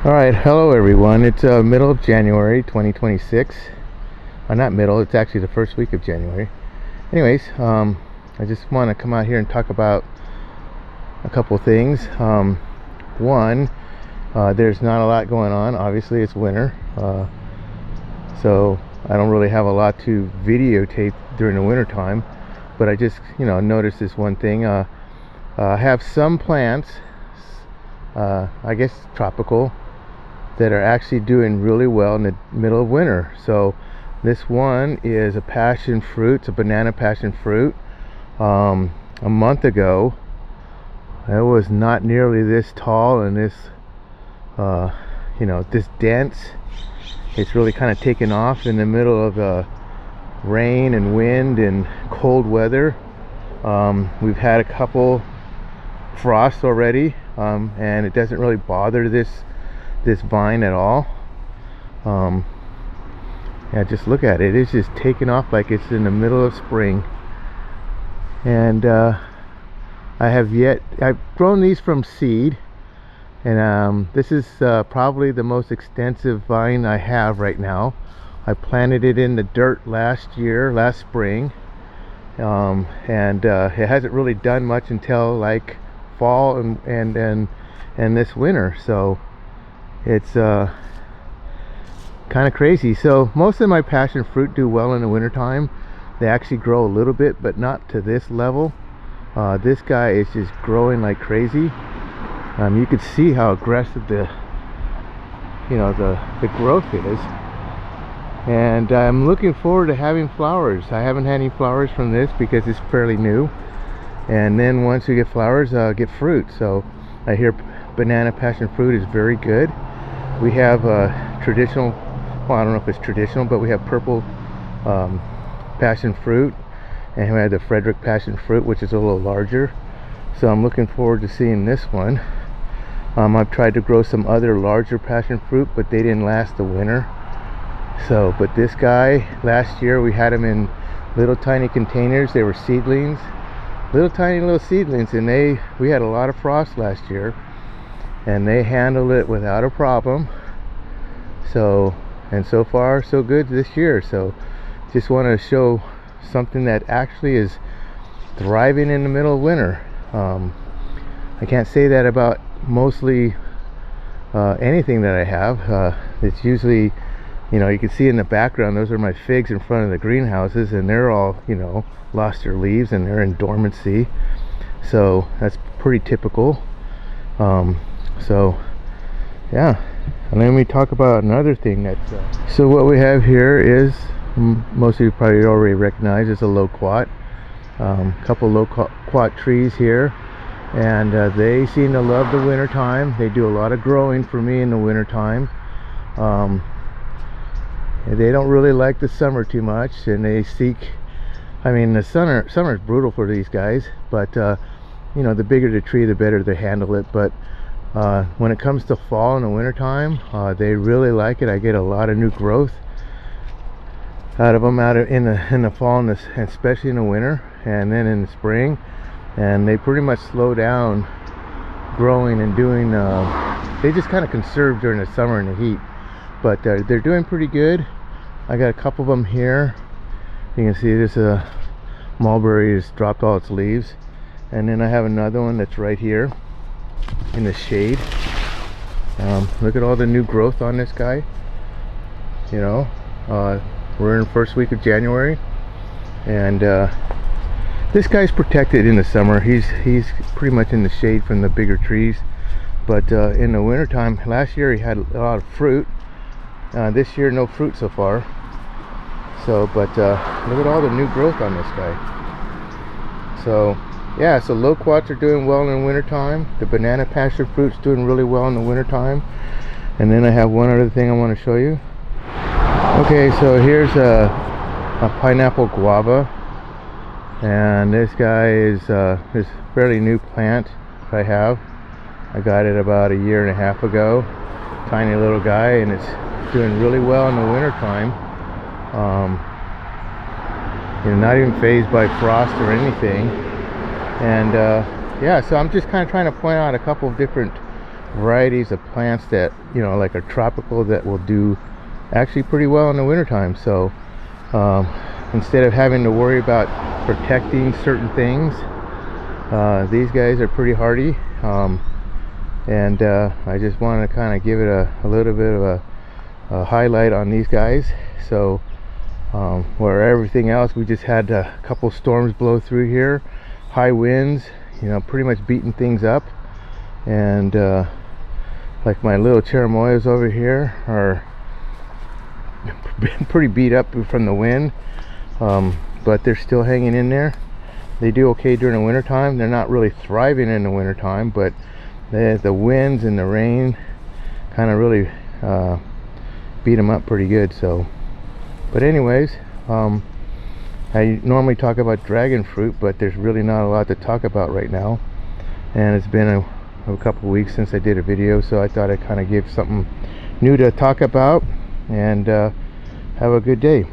All right, hello everyone. It's middle of January 2026. Not middle, it's actually the first week of January. Anyways, I just want to come out here and talk about a couple things. One, there's not a lot going on. Obviously, it's winter, so I don't really have a lot to videotape during the winter time. But I just, noticed this one thing. I have some plants, I guess tropical, that are actually doing really well in the middle of winter. So this one is a passion fruit. It's a banana passion fruit. A month ago it was not nearly this tall and this this dense. It's really kind of taken off in the middle of rain and wind and cold weather. We've had a couple frosts already, and it doesn't really bother this vine at all. Yeah, just look at it. It's just taken off like it's in the middle of spring. And I've grown these from seed, and this is probably the most extensive vine I have right now. I planted it in the dirt last spring, and it hasn't really done much until like fall and this winter. So it's kind of crazy. So most of my passion fruit do well in the wintertime. They actually grow a little bit, but not to this level. This guy is just growing like crazy. You can see how aggressive the growth is, and I'm looking forward to having flowers. I haven't had any flowers from this because it's fairly new, and then once we get flowers, I'll get fruit. So I hear banana passion fruit is very good. We have traditional, well, I don't know if it's traditional, but we have purple passion fruit, and we have the Frederick passion fruit, which is a little larger. So I'm looking forward to seeing this one. I've tried to grow some other larger passion fruit, but they didn't last the winter. So, but this guy, last year we had them in little tiny containers. They were seedlings, little seedlings, and we had a lot of frost last year, and they handled it without a problem. So, and so far so good this year. So just want to show something that actually is thriving in the middle of winter. I can't say that about mostly anything that I have. It's usually, you can see in the background, those are my figs in front of the greenhouses, and they're all, lost their leaves and they're in dormancy. So that's pretty typical. So yeah, and then we talk about another thing that's so what we have here is, most of you probably already recognize, is a loquat. Couple loquat trees here, and they seem to love the winter time. They do a lot of growing for me in the winter time. They don't really like the summer too much, and they seek, the summer is brutal for these guys, but the bigger the tree, the better they handle it. But when it comes to fall and the winter time, they really like it. I get a lot of new growth out of them in the fall, and especially in the winter, and then in the spring. And they pretty much slow down growing and doing, they just kind of conserve during the summer and the heat, but they're doing pretty good. I got a couple of them here. You can see this mulberry has dropped all its leaves, and then I have another one that's right here in the shade. Look at all the new growth on this guy. We're in the first week of January, and this guy's protected in the summer. He's pretty much in the shade from the bigger trees, but in the winter time, last year he had a lot of fruit. This year no fruit so far. So, but look at all the new growth on this guy. So yeah, so loquats are doing well in the winter time. The banana passion fruit's doing really well in the winter time. And then I have one other thing I want to show you. Okay, so here's a pineapple guava, and this guy is this fairly new plant I have. I got it about a year and a half ago. Tiny little guy, and it's doing really well in the winter time. Not even phased by frost or anything. And yeah, so I'm just kind of trying to point out a couple of different varieties of plants that, you know, like are tropical, that will do actually pretty well in the wintertime. So instead of having to worry about protecting certain things, these guys are pretty hardy. And I just want to kind of give it a little bit of a highlight on these guys. So where everything else, we just had a couple storms blow through here, high winds, you know, pretty much beating things up. And like my little cherimoyas over here are pretty beat up from the wind, but they're still hanging in there. They do okay during the winter time. They're not really thriving in the winter time, but the winds and the rain kind of really beat them up pretty good. So, but anyways, I normally talk about dragon fruit, but there's really not a lot to talk about right now, and it's been a couple weeks since I did a video, so I thought I'd kind of give something new to talk about. And have a good day.